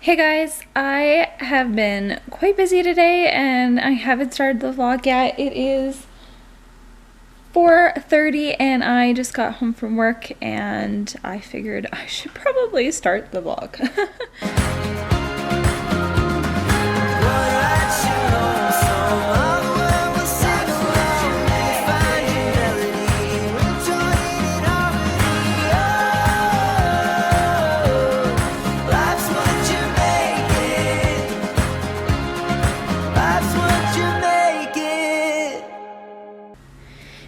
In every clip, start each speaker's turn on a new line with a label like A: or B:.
A: Hey guys, I have been quite busy today and I haven't started the vlog yet. It is 4:30 and I just got home from work and I figured I should probably start the vlog.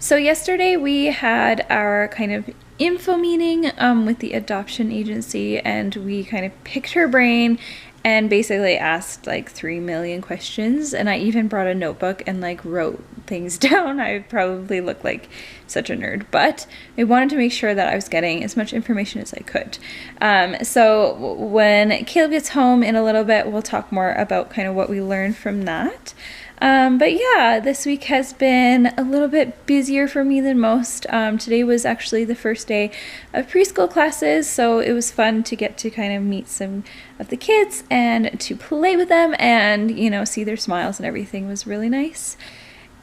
A: So yesterday we had our kind of info meeting with the adoption agency, and we kind of picked her brain and basically asked like 3 million questions, and I even brought a notebook and like wrote things down. I probably look like such a nerd, but I wanted to make sure that I was getting as much information as I could. So when Caleb gets home in a little bit, we'll talk more about kind of what we learned from that. But yeah, this week has been a little bit busier for me than most. Today was actually the first day of preschool classes, so it was fun to get to kind of meet some of the kids and to play with them and, you know, see their smiles and everything was really nice.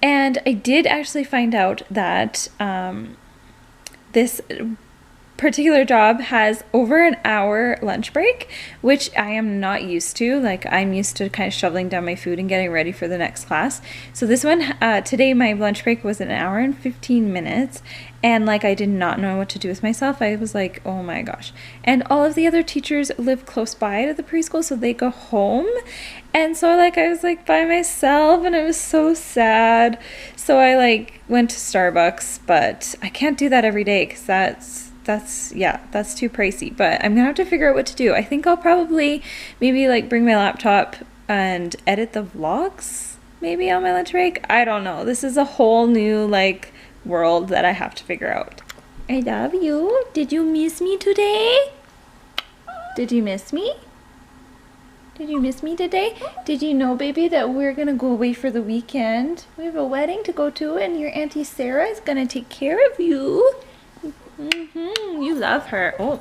A: And I did actually find out that this particular job has over an hour lunch break, which I am not used to. Like, I'm used to kind of shoveling down my food and getting ready for the next class. So this one, today my lunch break was an hour and 15 minutes, and like I did not know what to do with myself. I was like, oh my gosh. And all of the other teachers live close by to the preschool, so they go home. And so like I was like by myself and it was so sad. So I like went to Starbucks, but I can't do that every day because that's too pricey, but I'm gonna have to figure out what to do. I think I'll probably maybe like bring my laptop and edit the vlogs maybe on my lunch break. I don't know. This is a whole new like world that I have to figure out. I love you. Did you miss me today? Did you miss me? Did you miss me today? Did you know, baby, that we're gonna go away for the weekend? We have a wedding to go to and your Auntie Sarah is gonna take care of you. You love her. Oh.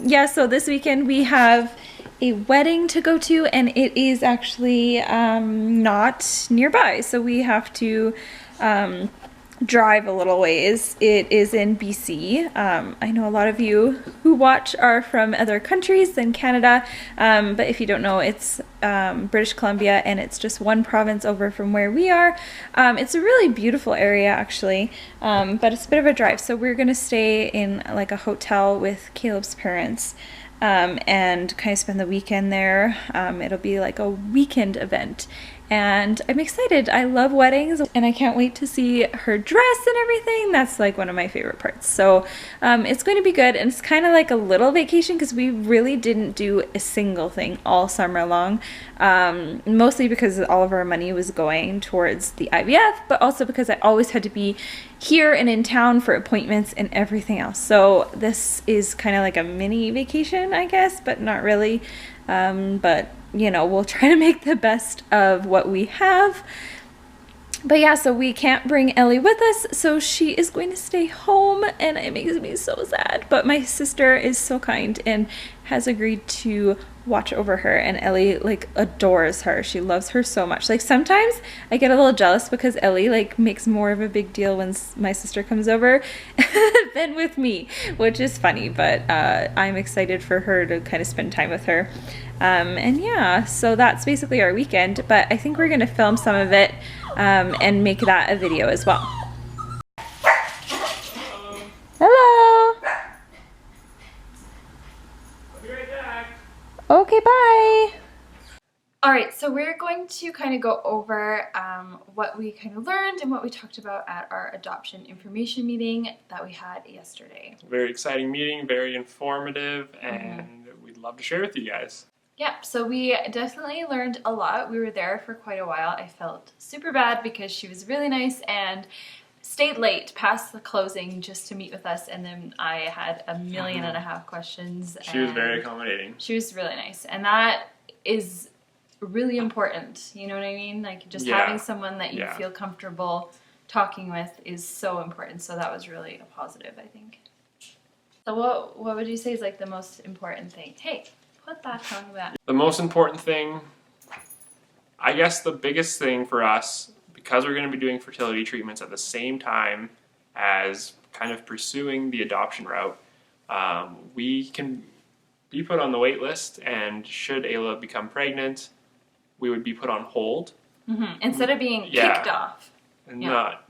A: Yeah, so this weekend we have a wedding to go to, and it is actually not nearby, so we have to drive a little ways. It is in BC. I know a lot of you who watch are from other countries than Canada, but if you don't know, it's British Columbia, and it's just one province over from where we are. It's a really beautiful area actually, but it's a bit of a drive, so we're gonna stay in like a hotel with Caleb's parents and kind of spend the weekend there. It'll be like a weekend event, and I'm excited. I love weddings and I can't wait to see her dress and everything. That's like one of my favorite parts. So it's going to be good, and it's kind of like a little vacation because we really didn't do a single thing all summer long, mostly because all of our money was going towards the IVF, but also because I always had to be here and in town for appointments and everything else. So this is kind of like a mini vacation, I guess, but not really. But you know, we'll try to make the best of what we have. But yeah, so we can't bring Ellie with us, so she is going to stay home, and it makes me so sad. But my sister is so kind and has agreed to watch over her, and Ellie like adores her. She loves her so much. Like sometimes I get a little jealous because Ellie like makes more of a big deal when my sister comes over than with me, which is funny, but I'm excited for her to kind of spend time with her. And yeah, so that's basically our weekend, but I think we're gonna film some of it and make that a video as well. Hello.
B: I'll be right back.
A: Okay, bye. All right, so we're going to kind of go over what we kind of learned and what we talked about at our adoption information meeting that we had yesterday.
B: Very exciting meeting, very informative, and we'd love to share with you guys.
A: Yeah, so we definitely learned a lot. We were there for quite a while. I felt super bad because she was really nice and stayed late past the closing just to meet with us, and then I had 1.5 million questions.
B: She was very accommodating.
A: She was really nice, and that is really important, you know what I mean? Like just having someone that you feel comfortable talking with is so important, so that was really a positive, I think. So what would you say is like the most important thing? Hey, Put that tongue back.
B: The most important thing, I guess the biggest thing for us, because we're going to be doing fertility treatments at the same time as kind of pursuing the adoption route, we can be put on the wait list, and should Ayla become pregnant, we would be put on hold.
A: Instead of being kicked off.
B: Not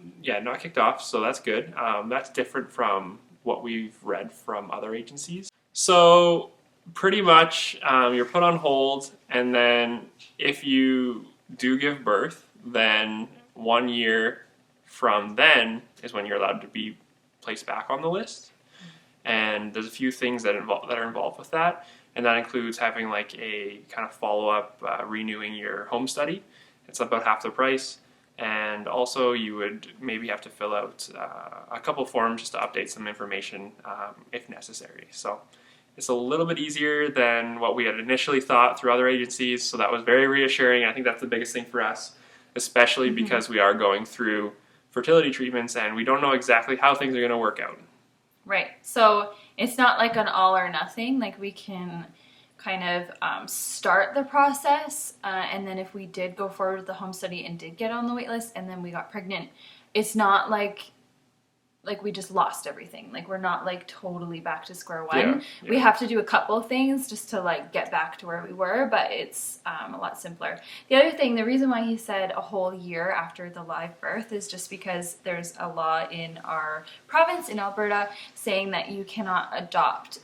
B: kicked off, so that's good. That's different from what we've read from other agencies. So pretty much you're put on hold, and then if you do give birth, then 1 year from then is when you're allowed to be placed back on the list. And there's a few things that are involved with that, and that includes having like a kind of follow-up, renewing your home study. It's about half the price. And also you would maybe have to fill out a couple forms just to update some information if necessary. So it's a little bit easier than what we had initially thought through other agencies, so that was very reassuring. I think that's the biggest thing for us, especially because we are going through fertility treatments and we don't know exactly how things are going to work out.
A: Right. So it's not like an all or nothing. Like we can kind of start the process, and then if we did go forward with the home study and did get on the wait list and then we got pregnant, it's not like we just lost everything. Like we're not like totally back to square one. Yeah. We have to do a couple of things just to like get back to where we were, but it's a lot simpler. The other thing, the reason why he said a whole year after the live birth is just because there's a law in our province in Alberta saying that you cannot adopt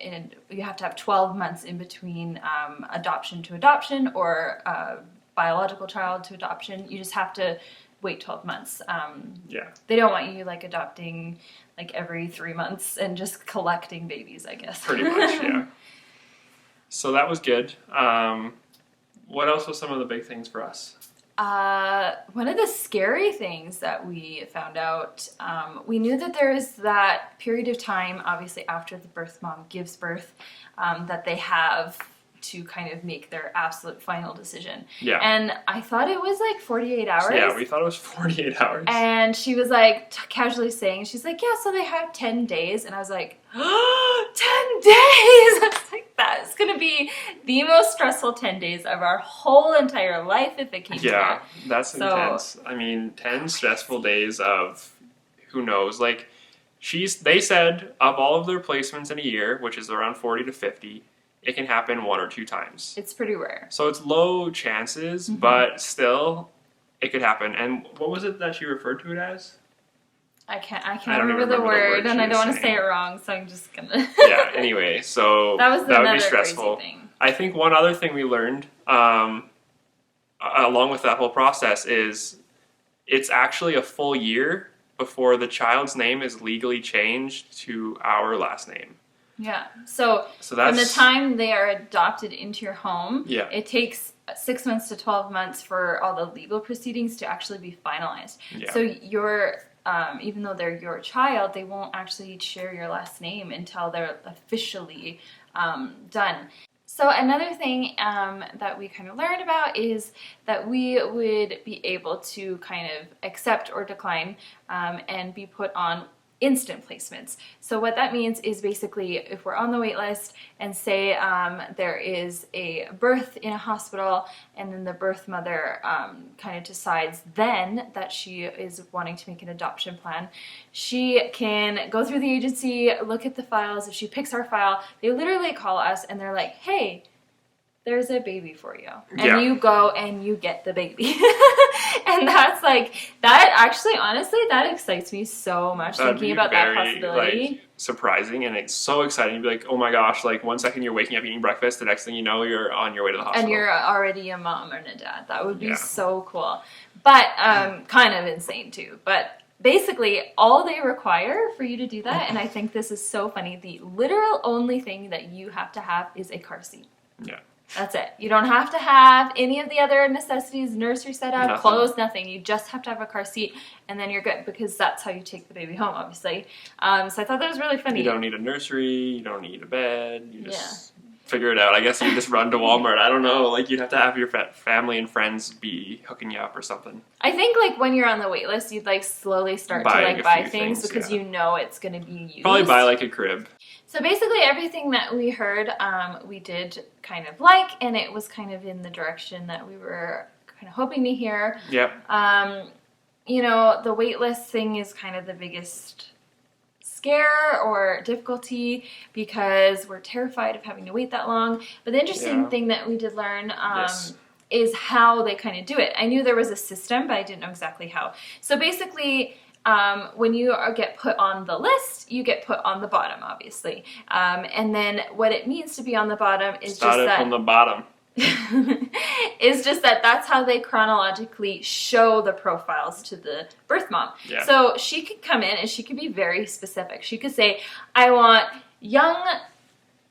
A: and you have to have 12 months in between adoption to adoption or biological child to adoption. You just have to wait 12 months. They don't want you like adopting like every 3 months and just collecting babies, I guess.
B: Pretty much, yeah. So that was good. What else was some of the big things for us?
A: One of the scary things that we found out, we knew that there is that period of time, obviously after the birth mom gives birth, that they have to kind of make their absolute final decision. Yeah. And I thought it was like 48 hours.
B: Yeah, we thought it was 48 hours.
A: And she was like casually saying, she's like, yeah, so they have 10 days. And I was like, 10 days! I was like, that's going to be the most stressful 10 days of our whole entire life if it came to that.
B: Yeah, that's intense. I mean, 10 stressful days of who knows. Like, they said of all of their placements in a year, which is around 40 to 50, it can happen 1 or 2 times.
A: It's pretty rare.
B: So it's low chances, but still, it could happen. And what was it that she referred to it as?
A: I can't remember the word, and I don't want to say it wrong, so I'm just gonna.
B: Yeah. Anyway, so that would be stressful.
A: Crazy thing.
B: I think one other thing we learned, along with that whole process, is it's actually a full year before the child's name is legally changed to our last name.
A: Yeah. So from the time they are adopted into your home, it takes 6 months to 12 months for all the legal proceedings to actually be finalized. Yeah. So you're, even though they're your child, they won't actually share your last name until they're officially done. So another thing that we kind of learned about is that we would be able to kind of accept or decline and be put on instant placements. So what that means is basically if we're on the wait list and say there is a birth in a hospital and then the birth mother kind of decides then that she is wanting to make an adoption plan, she can go through the agency, look at the files. If she picks our file, they literally call us and they're like, hey, there's a baby for you. And you go and you get the baby. And that's like, that actually, honestly, that excites me so much. That'd thinking about that possibility.
B: Like, surprising, and it's so exciting. You'd be like, oh my gosh, like 1 second you're waking up eating breakfast, the next thing you know, you're on your way to the hospital.
A: And you're already a mom and a dad. That would be so cool. But kind of insane too. But basically, all they require for you to do that, and I think this is so funny, the literal only thing that you have to have is a car seat.
B: Yeah.
A: That's it. You don't have to have any of the other necessities, nursery setup, clothes, nothing. You just have to have a car seat, and then you're good, because that's how you take the baby home, obviously. So I thought that was really funny.
B: You don't need a nursery. You don't need a bed. You just figure it out. I guess you just run to Walmart. I don't know. Like, you'd have to have your family and friends be hooking you up or something.
A: I think, like, when you're on the wait list, you'd, like, slowly start to, like, buy things because you know it's going to be used.
B: Probably buy, like, a crib.
A: So basically everything that we heard, we did kind of like, and it was kind of in the direction that we were kind of hoping to hear.
B: Yep.
A: You know, the wait list thing is kind of the biggest scare or difficulty because we're terrified of having to wait that long. But the interesting thing that we did learn is how they kind of do it. I knew there was a system, but I didn't know exactly how. So basically, when you get put on the list, you get put on the bottom, obviously. And then what it means to be on the bottom is
B: from the bottom.
A: is just that's how they chronologically show the profiles to the birth mom.
B: Yeah.
A: So she could come in and she could be very specific. She could say, I want young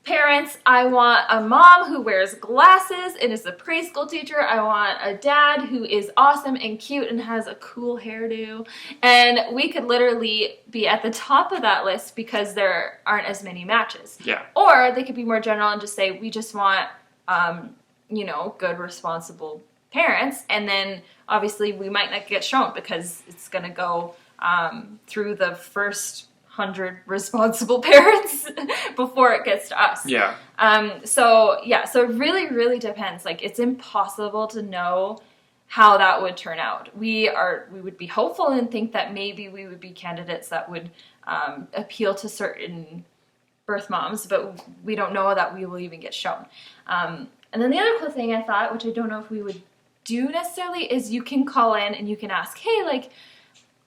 A: parents, I want a mom who wears glasses and is a preschool teacher, I want a dad who is awesome and cute and has a cool hairdo. And we could literally be at the top of that list because there aren't as many matches.
B: Yeah.
A: Or they could be more general and just say, we just want you know, good, responsible parents. And then obviously we might not get shown because it's going to go through the first 100 responsible parents before it gets to us.
B: Yeah.
A: So it really, really depends. Like, it's impossible to know how that would turn out. We would be hopeful and think that maybe we would be candidates that would appeal to certain birth moms, but we don't know that we will even get shown. And then the other cool thing I thought, which I don't know if we would do necessarily, is you can call in and you can ask, hey, like,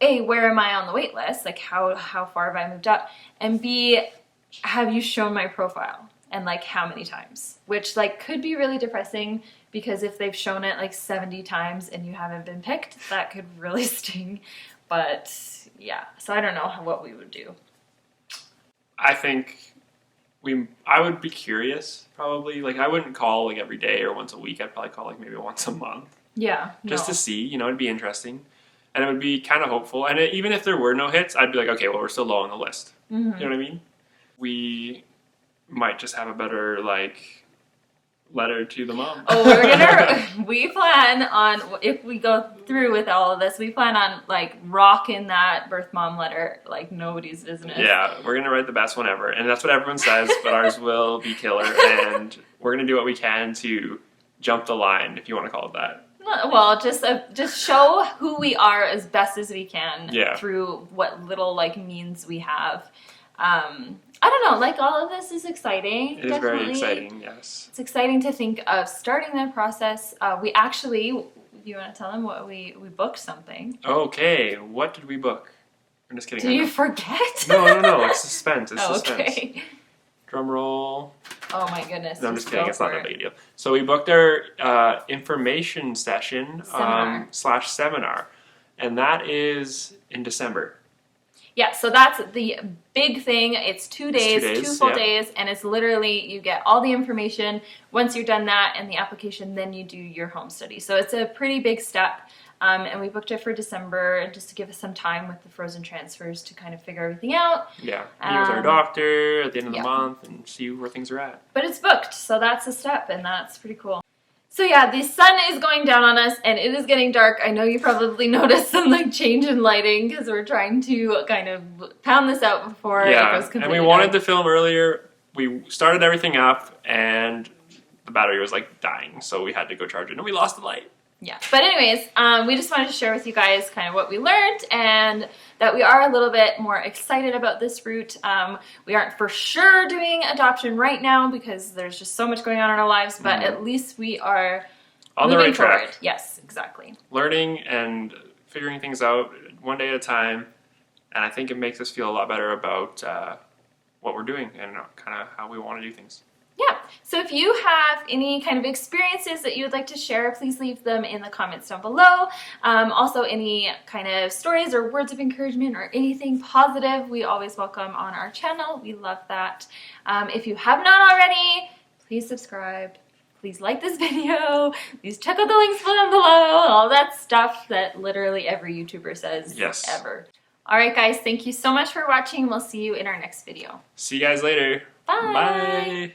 A: A, where am I on the wait list? Like, how far have I moved up? And B, have you shown my profile? And, like, how many times? Which, like, could be really depressing because if they've shown it, like, 70 times and you haven't been picked, that could really sting. But, yeah. So I don't know what we would do.
B: I think I would be curious, probably. Like, I wouldn't call, like, every day or once a week. I'd probably call, like, maybe once a month.
A: Yeah.
B: Just to see, you know, it'd be interesting. And it would be kind of hopeful. And even if there were no hits, I'd be like, okay, well, we're still low on the list. Mm-hmm. You know what I mean? We might just have a better, like, letter to the mom.
A: We plan on, if we go through with all of this, we plan on, like, rocking that birth mom letter like nobody's business.
B: Yeah, we're going to write the best one ever. And that's what everyone says, but ours will be killer. And we're going to do what we can to jump the line, if you want to call it that.
A: Well, just show who we are as best as we can through what little, like, means we have. I don't know, like, all of this is exciting.
B: It is very exciting, yes.
A: It's exciting to think of starting that process. We actually, you want to tell them what we booked something?
B: Okay, what did we book? I'm just kidding.
A: Do you forget?
B: No, it's suspense. It's suspense.
A: Okay.
B: Drum roll.
A: Oh my goodness.
B: No, I'm just kidding. It's not that big a deal. So we booked our information session / seminar, and that is in December.
A: Yeah, so that's the big thing. It's 2 days, 2 full days, and it's literally, you get all the information. Once you're done that and the application, then you do your home study. So it's a pretty big step, and we booked it for December just to give us some time with the frozen transfers to kind of figure everything out.
B: Yeah, meet with our doctor at the end of the month and see where things are at.
A: But it's booked, so that's a step, and that's pretty cool. So yeah, the sun is going down on us and it is getting dark. I know you probably noticed some, like, change in lighting because we're trying to kind of pound this out before it goes completely
B: and we wanted to film earlier. We started everything up and the battery was, like, dying, so we had to go charge it and we lost the light.
A: Yeah, but anyways, we just wanted to share with you guys kind of what we learned and that we are a little bit more excited about this route. We aren't for sure doing adoption right now because there's just so much going on in our lives, but at least we are
B: on the right track.
A: Yes, exactly.
B: Learning and figuring things out one day at a time, and I think it makes us feel a lot better about what we're doing and kind of how we want to do things.
A: Yeah, so if you have any kind of experiences that you would like to share, please leave them in the comments down below. Also, any kind of stories or words of encouragement or anything positive, we always welcome on our channel. We love that. If you have not already, please subscribe. Please like this video. Please check out the links down below. All that stuff that literally every YouTuber says ever. All right, guys, thank you so much for watching. We'll see you in our next video.
B: See you guys later.
A: Bye.
B: Bye.